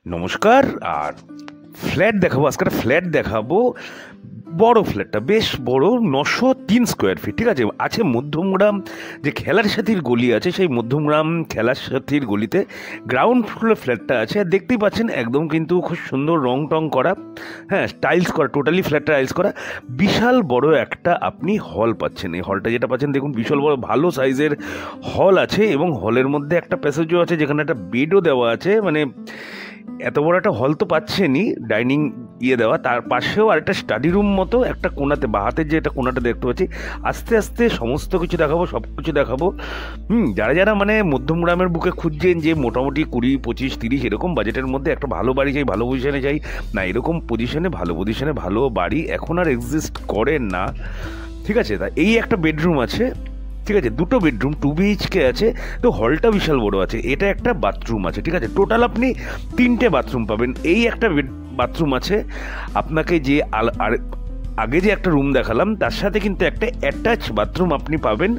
নমস্কার। আর ফ্ল্যাট দেখাবো, আজকে একটা ফ্ল্যাট দেখাবো। বড় ফ্ল্যাটটা বেশ বড়, 903 স্কোয়ার ফিট। ঠিক আছে, আছে মধ্যমগ্রাম যে খেলার সাথীর গলি আছে, সেই মধ্যমগ্রাম খেলার সাথীর গলিতে গ্রাউন্ড ফ্লোরে ফ্ল্যাটটা আছে। আর দেখতেই পাচ্ছেন একদম কিন্তু খুব সুন্দর রং টং করা, হ্যাঁ টাইলস করা, টোটালি ফ্ল্যাটটা টাইলস করা। বিশাল বড় একটা আপনি হল পাচ্ছেন। এই হলটা যেটা পাচ্ছেন দেখুন, বিশাল বড় ভালো সাইজের হল আছে, এবং হলের মধ্যে একটা প্যাসেজও আছে যেখানে একটা বেডও দেওয়া আছে। মানে এত বড় একটা হল তো পাচ্ছেনই, ডাইনিং দেওয়া, তার পাশেও আরেকটা স্টাডি রুম মতো একটা কোণাতে, বাহাতের যে একটা কোণাটা দেখতে পাচ্ছি। আস্তে আস্তে সমস্ত কিছু দেখাবো, সব কিছু দেখাবো। যারা যারা মানে মধ্যমগ্রামের বুকে খুঁজছেন যে মোটামুটি 20, 25, 30 এরকম বাজেটের মধ্যে একটা ভালো বাড়ি চাই, ভালো পজিশনে চাই, না এরকম পজিশনে ভালো বাড়ি এখন আর এক্সিস্ট করে না। ঠিক আছে, তা এই একটা বেডরুম আছে, ঠিক আছে, দুটো বেডরুম, 2 BHK আছে। তো হলটা বিশাল বড় আছে। এটা একটা বাথরুম আছে, ঠিক আছে, টোটাল আপনি 3টে বাথরুম পাবেন। এই একটা বাথরুম আছে। আপনাকে যে আগে যে একটা রুম দেখালাম তার সাথে কিন্তু একটা অ্যাটাচ বাথরুম আপনি পাবেন।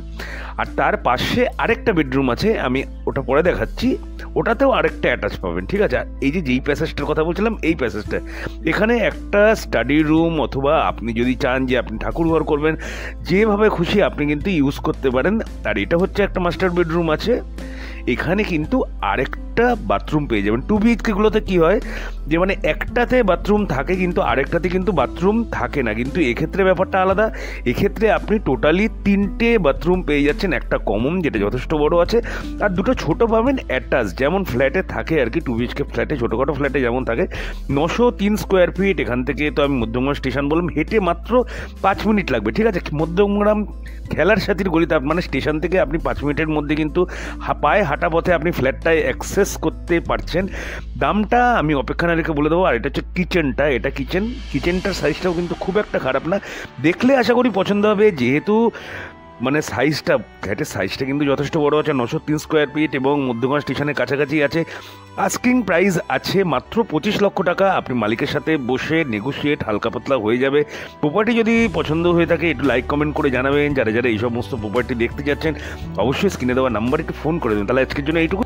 আর তার পাশে আরেকটা বেডরুম আছে, আমি ওটা পরে দেখাচ্ছি, ওটাতেও আরেকটা অ্যাটাচ পাবেন। ঠিক আছে, আর এই যে যেই প্যাসেজটার কথা বলছিলাম, এই প্যাসেজটা, এখানে একটা স্টাডি রুম, অথবা আপনি যদি চান যে আপনি ঠাকুরঘর করবেন, যেভাবে খুশি আপনি কিন্তু ইউজ করতে পারেন। আর এটা হচ্ছে একটা মাস্টার বেডরুম আছে। এখানে কিন্তু আরেকটা বাথরুম পেয়ে যাবেন। 2 BHKগুলোতে কী হয় যে মানে একটাতে বাথরুম থাকে কিন্তু আরেকটাতে কিন্তু বাথরুম থাকে না, কিন্তু এক্ষেত্রে ব্যাপারটা আলাদা। এক্ষেত্রে আপনি টোটালি 3টে বাথরুম পেয়ে যাচ্ছেন, একটা কমন যেটা যথেষ্ট বড় আছে, আর দুটো ছোটো পাবেন অ্যাটাচ, যেমন ফ্ল্যাটে থাকে আর কি। 2 BHK ফ্ল্যাটে, ছোটোখাটো ফ্ল্যাটে যেমন থাকে। 903 স্কোয়ার ফিট। এখান থেকে তো আমি মধ্যমগ্রাম স্টেশন বললাম, হেঁটে মাত্র 5 মিনিট লাগবে। ঠিক আছে, মধ্যমগ্রাম খেলার সাথীর গলিতে, মানে স্টেশন থেকে আপনি 5 মিনিটের মধ্যে কিন্তু পায়ে হাঁটা পথে আপনি ফ্ল্যাটটায় অ্যাক্সেস করতে পারছেন। দামটা আমি অপেক্ষা না রেখে বলে দেবো। আর এটা হচ্ছে কিচেনটা, এটা কিচেনটার সাইজটাও কিন্তু খুব একটা খারাপ না, দেখলে আশা করি পছন্দ হবে। যেহেতু মানে সাইজটা, ফ্ল্যাটের সাইজটা কিন্তু যথেষ্ট বড় আছে, 903 স্কোয়ার ফিট, এবং মধ্যমগ্রাম স্টেশনের কাছাকাছি আছে। আস্কিং প্রাইস আছে মাত্র 25 লক্ষ টাকা। আপনি মালিকের সাথে বসে নেগোশিয়েট হালকা পাতলা হয়ে যাবে। প্রপার্টি যদি পছন্দ হয়ে থাকে একটু লাইক কমেন্ট করে জানাবেন। যারা যারা এই সমস্ত প্রপার্টি দেখতে যাচ্ছেন অবশ্যই স্ক্রিনে দেওয়া নাম্বার একটু ফোন করে দেবেন। তাহলে আজকের জন্য এইটুকু।